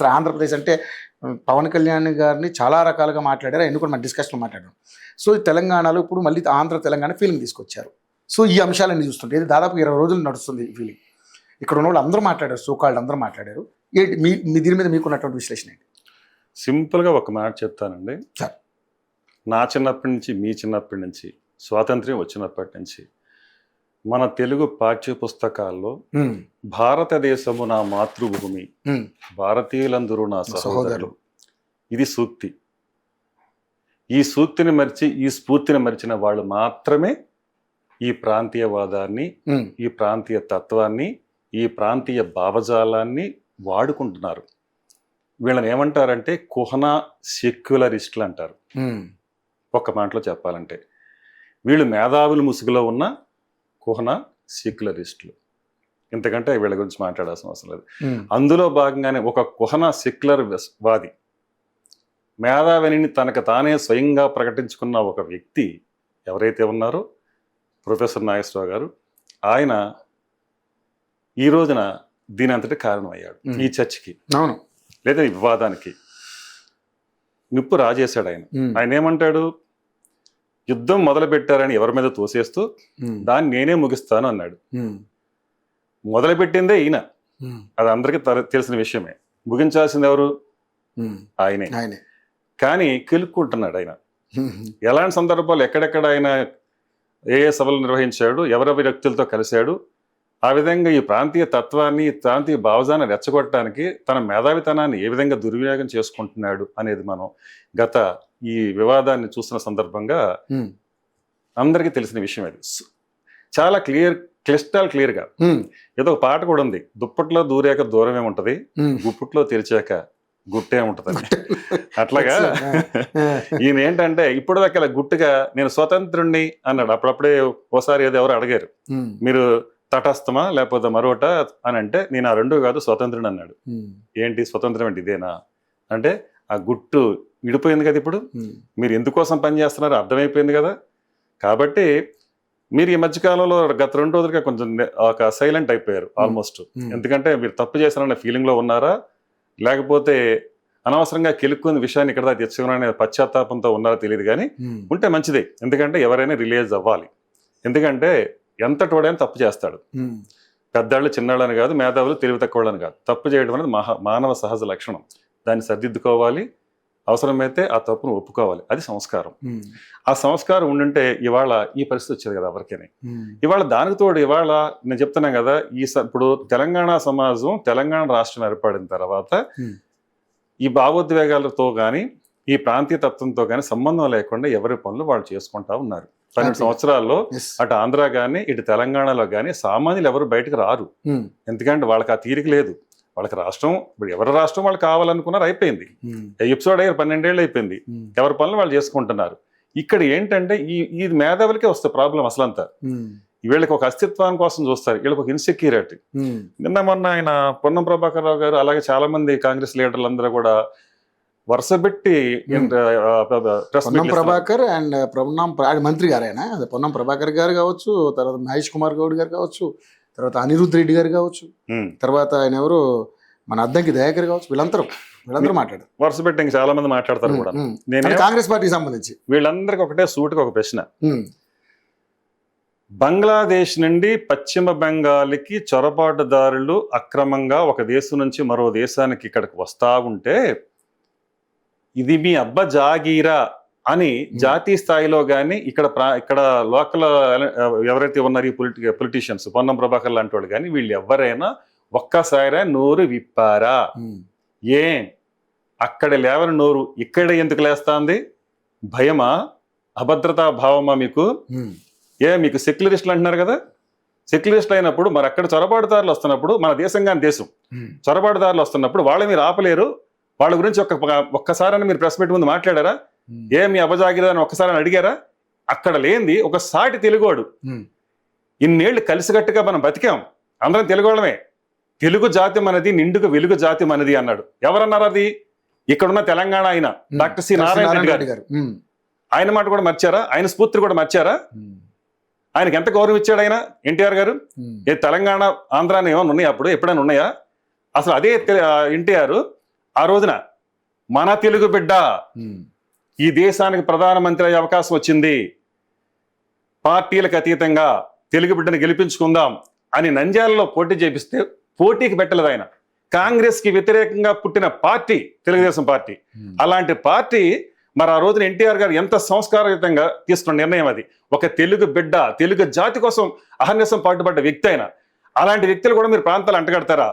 అసలు ఆంధ్రప్రదేశ్ అంటే పవన్ కళ్యాణ్ గారిని చాలా రకాలుగా మాట్లాడారు, ఎన్ని కూడా మన డిస్కషన్లో మాట్లాడారు. సో ఈ తెలంగాణలో ఇప్పుడు మళ్ళీ ఆంధ్ర తెలంగాణ ఫీలింగ్ తీసుకొచ్చారు. సో ఈ అంశాలన్నీ చూస్తుంటే ఇది దాదాపు 20 రోజులు నడుస్తుంది ఈ ఫీలింగ్. ఇక్కడ ఉన్న వాళ్ళు అందరూ మాట్లాడారు, సోకాళ్ళు అందరూ మాట్లాడారు. ఏంటి మీ దీని మీద మీకున్నటువంటి విశ్లేషణ ఏంటి? సింపుల్గా ఒక మాట చెప్తానండి. సార్, నా చిన్నప్పటి నుంచి, మీ చిన్నప్పటి నుంచి, స్వాతంత్ర్యం వచ్చినప్పటి నుంచి మన తెలుగు పాఠ్య పుస్తకాల్లో భారతదేశము నా మాతృభూమి, భారతీయులందరూ నా సహోదరులు, ఇది సూక్తి. ఈ సూక్తిని మరిచి, ఈ స్ఫూర్తిని మరిచిన వాళ్ళు మాత్రమే ఈ ప్రాంతీయవాదాన్ని, ఈ ప్రాంతీయ తత్వాన్ని, ఈ ప్రాంతీయ భావజాలాన్ని వాడుకుంటున్నారు. వీళ్ళని ఏమంటారంటే కుహనా సెక్యులరిస్టులు అంటారు. ఒక్క మాటలో చెప్పాలంటే వీళ్ళు మేధావుల ముసుగులో ఉన్న కుహనా సెక్యులరిస్టులు. ఇంతకంటే వీళ్ళ గురించి మాట్లాడాల్సిన అవసరం లేదు. అందులో భాగంగానే ఒక కుహనా సెక్యులర్ వాది, మేధావిని తనకు తానే స్వయంగా ప్రకటించుకున్న ఒక వ్యక్తి ఎవరైతే ఉన్నారో ప్రొఫెసర్ నాగేశ్వరరావు గారు, ఆయన ఈ రోజున దీని అంతటి కారణమయ్యాడు. ఈ చర్చకి, అవును, లేదా ఈ వివాదానికి నిప్పు రాజేశాడు. ఆయన ఏమంటాడు, యుద్ధం మొదలు పెట్టారని ఎవరి మీద తోసేస్తూ దాన్ని నేనే ముగిస్తాను అన్నాడు. మొదలుపెట్టిందే ఈయన, అది అందరికీ తెలిసిన విషయమే. ముగించాల్సింది ఎవరు? ఆయనే. కానీ కిలుక్కుంటున్నాడు ఆయన. ఎలాంటి సందర్భాలు, ఎక్కడెక్కడ ఆయన ఏ సభలు నిర్వహించాడు, ఎవరెవరి వ్యక్తులతో కలిశాడు, ఆ విధంగా ఈ ప్రాంతీయ తత్వాన్ని, ప్రాంతీయ భావజాన్ని రెచ్చగొట్టడానికి తన మేధావితనాన్ని ఏ విధంగా దుర్వినియోగం చేసుకుంటున్నాడు అనేది మనం గత ఈ వివాదాన్ని చూస్తున్న సందర్భంగా అందరికీ తెలిసిన విషయం. అది చాలా క్లియర్గా ఏదో ఒక పాట కూడా ఉంది, దుప్పట్లో దూరాక దూరం ఏముంటది, గుప్పట్లో తెరిచాక గుట్టే ఉంటదని. అట్లాగా ఈయన ఏంటంటే ఇప్పుడు దాకా గుట్టుగా నేను స్వతంత్రుణ్ణి అన్నాడు. అప్పుడప్పుడే ఓసారి ఏదో ఎవరు అడిగారు, మీరు తటస్థమా లేకపోతే మరొకట అని అంటే, నేను ఆ రెండు కాదు స్వతంత్రుని అన్నాడు. ఏంటి స్వతంత్రం అంటే ఇదేనా అంటే, ఆ గుట్టు విడిపోయింది కదా, ఇప్పుడు మీరు ఎందుకోసం పనిచేస్తున్నారో అర్థమైపోయింది కదా. కాబట్టి మీరు ఈ మధ్యకాలంలో గత 2 రోజులుగా కొంచెం ఒక సైలెంట్ అయిపోయారు ఆల్మోస్ట్. ఎందుకంటే మీరు తప్పు చేశారన్న ఫీలింగ్లో ఉన్నారా, లేకపోతే అనవసరంగా కెలుక్కున్న విషయాన్ని ఇక్కడ దాకా తెచ్చుకున్నారనే పశ్చాత్తాపంతో ఉన్నారో తెలియదు. కానీ ఉంటే మంచిదే, ఎందుకంటే ఎవరైనా రిలీజ్ అవ్వాలి. ఎందుకంటే ఎంతటోడైనా తప్పు చేస్తాడు. పెద్దాళ్ళు చిన్నాళ్ళని కాదు, మేధావులు తెలివి తక్కువని కాదు. తప్పు చేయడం అనేది మానవ సహజ లక్షణం. దాన్ని సరిదిద్దుకోవాలి, అవసరమైతే ఆ తప్పును ఒప్పుకోవాలి. అది సంస్కారం. ఆ సంస్కారం ఉండుంటే ఇవాళ ఈ పరిస్థితి వచ్చేది కదా ఎవరికైనా. ఇవాళ దానికి తోడు ఇవాళ నేను చెప్తున్నాను కదా, ఇప్పుడు తెలంగాణ సమాజం, తెలంగాణ రాష్ట్రం ఏర్పడిన తర్వాత ఈ భావోద్వేగాలతో కానీ, ఈ ప్రాంతీయ తత్వంతో కానీ సంబంధం లేకుండా ఎవరి పనులు వాళ్ళు చేసుకుంటా ఉన్నారు. 12 సంవత్సరాల్లో అటు ఆంధ్ర కానీ ఇటు తెలంగాణలో కానీ సామాన్యులు ఎవరు బయటకు రారు. ఎందుకంటే వాళ్ళకి ఆ తీరిక లేదు. వాళ్ళకి రాష్ట్రం, ఇప్పుడు ఎవరి రాష్ట్రం వాళ్ళు కావాలనుకున్నారు, అయిపోయింది. ఎపిసోడ్ అయ్యారు, 12 ఏళ్ళు అయిపోయింది. ఎవరి పనులు వాళ్ళు చేసుకుంటున్నారు. ఇక్కడ ఏంటంటే ఈ మేధావులకే వస్తే ప్రాబ్లం అసలంతా. వీళ్ళకి ఒక అస్తిత్వం కోసం చూస్తారు, వీళ్ళకి ఒక ఇన్సెక్యూరిటీ. నిన్న మొన్న ఆయన పొన్నం ప్రభాకర్ రావు గారు, అలాగే చాలా మంది కాంగ్రెస్ లీడర్లు అందరూ కూడా వరుస పెట్టి పొన్నం ప్రభాకర్ అండ్ మంత్రి గారు, ఆయన పొన్నం ప్రభాకర్ గారు కావచ్చు, తర్వాత మహేష్ కుమార్ గౌడ్ గారు కావచ్చు, తర్వాత అనిరుద్ధ్ రెడ్డి గారు కావచ్చు, తర్వాత ఆయన ఎవరు మన అద్దంకి దయాకర్ కావచ్చు, వీళ్ళందరూ మాట్లాడారు. వరుస పెట్టి ఇంకా చాలా మంది మాట్లాడతారు కూడా. నేను కాంగ్రెస్ పార్టీకి సంబంధించి వీళ్ళందరికీ ఒకటే సూటికి ఒక ప్రశ్న. బంగ్లాదేశ్ నుండి పశ్చిమ బెంగాల్కి చొరబాటుదారులు అక్రమంగా ఒక దేశం నుంచి మరో దేశానికి ఇక్కడికి వస్తా ఉంటే, ఇది మీ అబ్బ జాగీరా అని జాతీయ స్థాయిలో కానీ ఇక్కడ లోకల్ ఎవరైతే ఉన్నారు ఈ పొలిటీషియన్స్, పొన్నం ప్రభాకర్ లాంటి వాళ్ళు కానీ, వీళ్ళు ఎవరైనా ఒక్కసారి నోరు విప్పారా? అక్కడ లేవని నోరు ఇక్కడ ఎందుకు లేస్తాంది? భయమా, అభద్రతా భావమా మీకు? మీకు సెక్యులరిస్టులు అంటున్నారు కదా, సెక్యులరిస్టులు అయినప్పుడు మరి అక్కడ చొరబాటుదారులు వస్తున్నప్పుడు, మన దేశంగాని దేశం చొరబాటుదారులు వస్తున్నప్పుడు వాళ్ళు మీరు ఆపలేరు? వాళ్ళ గురించి ఒక్కసారి మీరు ప్రెస్ మీట్ ముందు మాట్లాడారా? మీ అబజాగిరా అని ఒక్కసారి అడిగారా? అక్కడ లేనిది ఒక సాటి తెలుగోడు, ఇన్నేళ్లు కలిసికట్టుగా మనం బతికాం, అందరం తెలుగోళ్ళమే, తెలుగు జాతి మనది, నిండుకు వెలుగు జాతి మనది అన్నాడు. ఎవరన్నారు అది? ఇక్కడున్న తెలంగాణ ఆయన డాక్టర్ సి నారాయణ రెడ్డి గారు. ఆయన మాట కూడా మర్చారా? ఆయన స్ఫూర్తి కూడా మర్చారా? ఆయనకి ఎంత గౌరవం ఇచ్చాడు ఆయన ఎన్టీఆర్ గారు? తెలంగాణ ఆంధ్రాని ఏమైనా ఉన్నాయా? అప్పుడు ఎప్పుడైనా ఉన్నాయా? అసలు అదే ఎన్టీఆర్ ఆ రోజున మన తెలుగు బిడ్డ ఈ దేశానికి ప్రధానమంత్రి అయ్యే అవకాశం వచ్చింది, పార్టీలకు అతీతంగా తెలుగు బిడ్డను గెలిపించుకుందాం అని నంద్యాలలో పోటీ చేపిస్తే పోటీకి పెట్టలేదు ఆయన. కాంగ్రెస్ కి వ్యతిరేకంగా పుట్టిన పార్టీ తెలుగుదేశం పార్టీ. అలాంటి పార్టీ మరి ఆ రోజున ఎన్టీఆర్ గారు ఎంత సంస్కారయుతంగా తీసుకున్న నిర్ణయం అది. ఒక తెలుగు బిడ్డ, తెలుగు జాతి కోసం అహర్నిశం పాటుపడ్డ వ్యక్తి అయినా. అలాంటి వ్యక్తులు కూడా మీరు ప్రాంతాలు అంటగడతారా?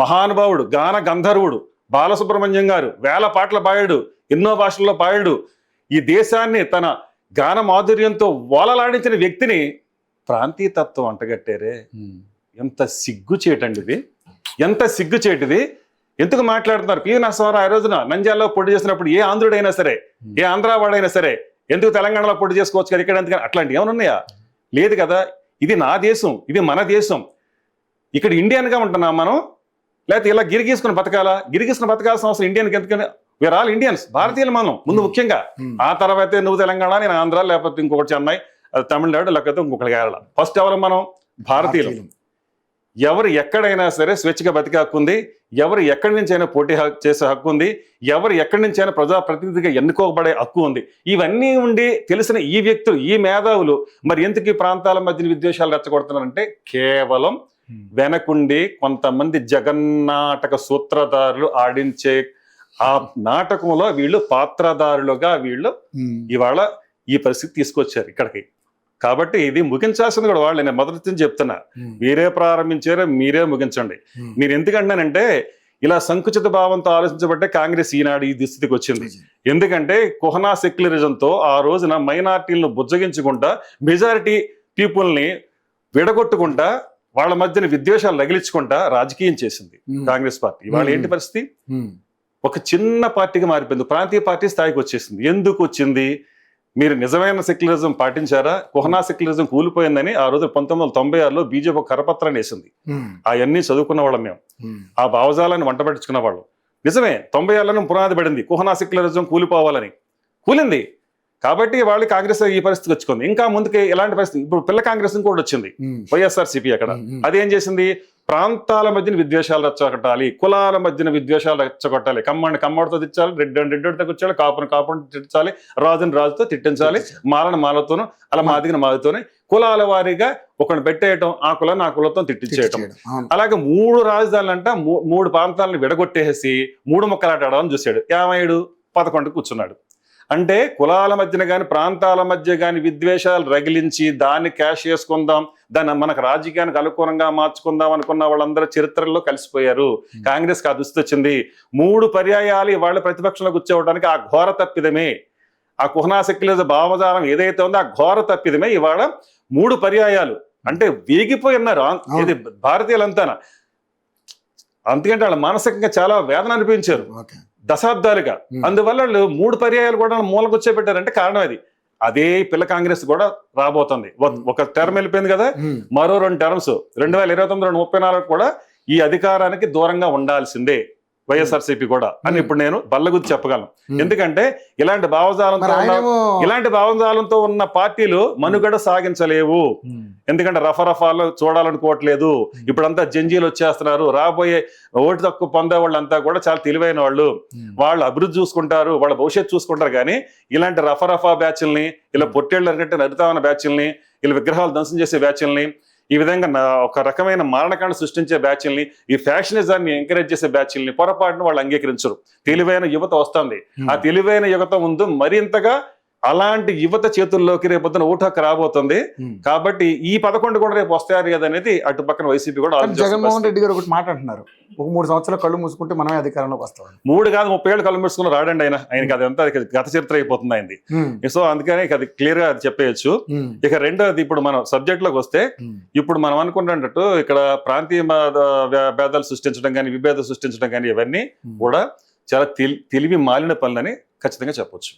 మహానుభావుడు, గాన గంధర్వుడు బాలసుబ్రహ్మణ్యం గారు, వేల పాటల పాడాడు, ఎన్నో భాషల్లో పాడాడు. ఈ దేశాన్ని తన గాన మాధుర్యంతో ఓలలాడించిన వ్యక్తిని ప్రాంతీయతత్వం అంటగట్టారే. ఎంత సిగ్గుచేటండి ఇది, ఎంత సిగ్గుచేటిది. ఎందుకు మాట్లాడుతున్నారు? పివి నరసింహారావు ఆ రోజున నంద్యాలలో పోటీ చేసినప్పుడు ఏ ఆంధ్రుడైనా సరే, ఏ ఆంధ్రావాడైనా సరే ఎందుకు తెలంగాణలో పోటీ చేసుకోవచ్చు కదా, ఇక్కడ ఎందుకని అట్లాంటివి ఏమైనా ఉన్నాయా? లేదు కదా. ఇది నా దేశం, ఇది మన దేశం. ఇక్కడ ఇండియన్గా ఉంటున్నాం మనం, లేకపోతే ఇలా గిరిగీసుకుని బతకాలా? గిరిగీసుకుని బతకాల్సిన అవసరం ఇండియన్కి ఎందుకని? వీఆర్ ఆల్ ఇండియన్స్, భారతీయులు మనం ముందు ముఖ్యంగా. ఆ తర్వాత నువ్వు తెలంగాణ, నేను ఆంధ్ర, లేకపోతే ఇంకొకటి చెన్నై, తమిళనాడు, లేకపోతే ఇంకొకటి కేరళ. ఫస్ట్ ఎవరు మనం? భారతీయులు. ఎవరు ఎక్కడైనా సరే స్వేచ్ఛగా బతికే హక్కు ఉంది, ఎవరు ఎక్కడి నుంచి అయినా పోటీ చేసే హక్కు ఉంది, ఎవరు ఎక్కడి నుంచి అయినా ప్రజాప్రతినిధిగా ఎన్నుకోబడే హక్కు ఉంది. ఇవన్నీ ఉండి తెలిసిన ఈ వ్యక్తులు, ఈ మేధావులు మరి ఎందుకు ఈ ప్రాంతాల మధ్య విద్వేషాలు రెచ్చగొడుతున్నారంటే కేవలం వెనకుండి కొంతమంది జగన్నాటక సూత్రధారులు ఆడించే ఆ నాటకంలో వీళ్ళు పాత్రధారులుగా వీళ్ళు ఇవాళ ఈ పరిస్థితి తీసుకొచ్చారు ఇక్కడికి. కాబట్టి ఇది ముగించాల్సింది కూడా వాళ్ళు. నేను మొదటి నుంచి చెప్తున్నా, మీరే ప్రారంభించారో మీరే ముగించండి. నేను ఎందుకంటానంటే ఇలా సంకుచిత భావంతో ఆలోచించబట్టే కాంగ్రెస్ ఈనాడు ఈ దుస్థితికి వచ్చింది. ఎందుకంటే కుహనా సెక్యులరిజంతో ఆ రోజున మైనారిటీలను బుజ్జగించుకుంటా, మెజారిటీ పీపుల్ని విడగొట్టుకుంటా, వాళ్ళ మధ్యన విద్వేషాలు రగిలించుకుంటా రాజకీయం చేసింది కాంగ్రెస్ పార్టీ. ఇవాళ ఏంటి పరిస్థితి? ఒక చిన్న పార్టీగా మారిపోయింది, ప్రాంతీయ పార్టీ స్థాయికి వచ్చేసింది. ఎందుకు వచ్చింది? మీరు నిజమైన సెక్యులరిజం పాటించారా? కుహనా సెక్యులరిజం కూలిపోయిందని ఆ రోజు 1996లో బీజేపీ ఒక కరపత్రాన్ని వేసింది. అవన్నీ చదువుకున్న వాళ్ళం మేము, ఆ భావజాలాన్ని వంట పట్టించుకున్న వాళ్ళు. నిజమే, 96లో పునాది పడింది కుహనా సెక్యులరిజం కూలిపోవాలని. కూలింది. కాబట్టి వాళ్ళు కాంగ్రెస్ ఈ పరిస్థితికి వచ్చుకుంది. ఇంకా ముందుకి ఎలాంటి పరిస్థితి? ఇప్పుడు పిల్ల కాంగ్రెస్ ఇంకోటి వచ్చింది, వైఎస్ఆర్సీపీ. అక్కడ అదేం చేసింది? ప్రాంతాల మధ్యన విద్వేషాలు రెచ్చగొట్టాలి, కులాల మధ్యన విద్వేషాలు రెచ్చగొట్టాలి. కమ్మని కమ్మడితో తిట్టాలి, రెడ్డితో కూర్చోాలి, కాపుని తిట్టించాలి, రాజుని రాజుతో తిట్టించాలి, మాలను మాలతోనూ, అలా మాదిగిన మాదితోనే కులాల వారీగా ఒకరిని పెట్టేయటం, ఆ కులాన్ని ఆ కులతో తిట్టించేయటం. అలాగే 3 రాజధానులు అంట 3 ప్రాంతాలను విడగొట్టేసి 3 ముక్కలాట ఆడాలని చూశాడు. ఏమయ్యాడు? 11 కూర్చున్నాడు. అంటే కులాల మధ్యన కానీ ప్రాంతాల మధ్య కానీ విద్వేషాలు రగిలించి దాన్ని క్యాష్ చేసుకుందాం, దాన్ని మనకు రాజకీయానికి అనుకూలంగా మార్చుకుందాం అనుకున్న వాళ్ళందరూ చరిత్రలో కలిసిపోయారు. కాంగ్రెస్ కి ఆ దుస్థితి వచ్చింది. 3 పర్యాయాలు వాళ్ళ ప్రతిపక్షంలో కూర్చోవడానికి ఆ ఘోర తప్పిదమే, ఆ కుహనా సెక్యులరిజం భావజాలం ఏదైతే ఉందో ఆ ఘోర తప్పిదమే ఇవాళ 3 పర్యాయాలు అంటే వేగిపోయి ఉన్నారు ఇది భారతీయులంతా. అందుకంటే వాళ్ళు మానసికంగా చాలా వేదన అనిపించారు దశాబ్దాలుగా. అందువల్ల వాళ్ళు 3 పర్యాయాలు కూడా మూలకొచ్చేపెట్టారంటే కారణం అది. అదే పిల్ల కాంగ్రెస్ కూడా రాబోతుంది. ఒక టర్మ్ వెళ్ళిపోయింది కదా, మరో 2 టర్మ్స్ 2029, 2034 కూడా ఈ అధికారానికి దూరంగా ఉండాల్సిందే వైఎస్ఆర్సీపీ కూడా అని ఇప్పుడు నేను బల్లగుద్ది చెప్పగలను. ఎందుకంటే ఇలాంటి భావజాలంతో ఉన్న పార్టీలు మనుగడ సాగించలేవు. ఎందుకంటే రఫాలో చూడాలనుకోవట్లేదు. ఇప్పుడంతా జంజీలు వచ్చేస్తున్నారు. రాబోయే ఓటు తక్కువ పొందే వాళ్ళంతా కూడా చాలా తెలివైన వాళ్ళు, వాళ్ళు అభివృద్ధి చూసుకుంటారు, వాళ్ళ భవిష్యత్తు చూసుకుంటారు. కానీ ఇలాంటి రఫా బ్యాచ్ల్ని, ఇలా పొట్టేళ్ళు అరికట్టే నరితామన్న బ్యాచ్ల్ని, ఇలా విగ్రహాలు ధ్వంసం చేసే బ్యాచ్ల్ని, ఈ విధంగా ఒక రకమైన మారణకాండ సృష్టించే బ్యాచ్ల్ని, ఈ ఫ్యాషనిజాన్ని ఎంకరేజ్ చేసే బ్యాచ్ల్ని పొరపాటును వాళ్ళు అంగీకరించరు. తెలివైన యువత వస్తుంది. ఆ తెలివైన యువత ముందు మరింతగా అలాంటి యువత చేతుల్లోకి రేపొద్దున ఓటు హక్కు రాబోతుంది. కాబట్టి ఈ 11 కూడా రేపు వస్తాయి కదా అనేది అటు పక్కన వైసీపీ కూడా. జగన్మోహన్ రెడ్డి గారు ఒకటి మాట అంటున్నారు, ఒక 3 సంవత్సరాలు కళ్ళు మూసుకుంటే మనమే అధికారంలోకి వస్తాం. 3 కాదు 30 ఏళ్ళు కళ్ళు మూసుకుని రాడండి ఆయనకి అదంతా గత చరిత్ర అయిపోతుంది అయింది. సో అందుకని అది క్లియర్ గా చెప్పేయచ్చు. ఇక రెండోది, ఇప్పుడు మనం సబ్జెక్ట్ లోకి వస్తే, ఇప్పుడు మనం అనుకున్నట్టు ఇక్కడ ప్రాంతీయ భేదాలు సృష్టించడం కానీ, విభేదాలు సృష్టించడం కానీ, ఇవన్నీ కూడా చాలా తెలివి మాలిన పనులని ఖచ్చితంగా చెప్పొచ్చు.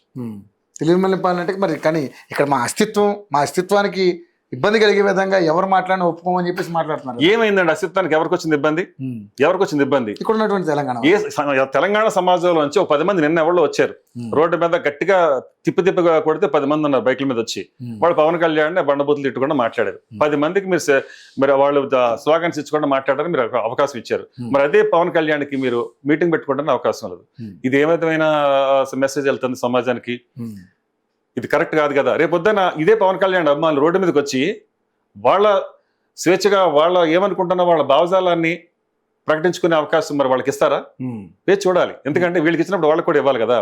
తెలివి మళ్ళీ పాలంటే మరి కానీ ఇక్కడ మా అస్తిత్వానికి ఇబ్బంది కలిగే విధంగా ఎవరు మాట్లాడినా ఒప్పుకోమని చెప్పేసి మాట్లాడుతున్నారు. ఏమైందండి అస్తిత్వానికి ఎవరికి వచ్చింది ఇబ్బంది? ఎవరికి వచ్చింది ఇబ్బంది? ఇక్కడ ఉన్నటువంటి తెలంగాణ తెలంగాణ సమాజంలో నుంచి ఒక 10 మంది నిన్న ఎవరో వచ్చారు, రోడ్డు మీద గట్టిగా తిప్పిగా కొడితే 10 మంది ఉన్నారు బైకుల మీద వచ్చి, వాళ్ళు పవన్ కళ్యాణ్ బండబూతులు తిట్టకుండా మాట్లాడారు. 10 మందికి మీరు వాళ్ళు స్లోగన్స్ ఇచ్చకుండా మాట్లాడారు, మీరు అవకాశం ఇచ్చారు. మరి అదే పవన్ కళ్యాణ్కి మీరు మీటింగ్ పెట్టుకోవడానికి అవకాశం లేదు. ఇది ఏ విధమైన మెసేజ్ వెళ్తుంది సమాజానికి? ఇది కరెక్ట్ కాదు కదా. రేపొద్దున ఇదే పవన్ కళ్యాణ్ అభిమానులు రోడ్డు మీదకి వచ్చి వాళ్ళ స్వేచ్ఛగా వాళ్ళ ఏమనుకుంటున్నా వాళ్ళ భావజాలాన్ని ప్రకటించుకునే అవకాశం మరి వాళ్ళకి ఇస్తారా? వేచి చూడాలి. ఎందుకంటే వీళ్ళకి ఇచ్చినప్పుడు వాళ్ళకి కూడా ఇవ్వాలి కదా.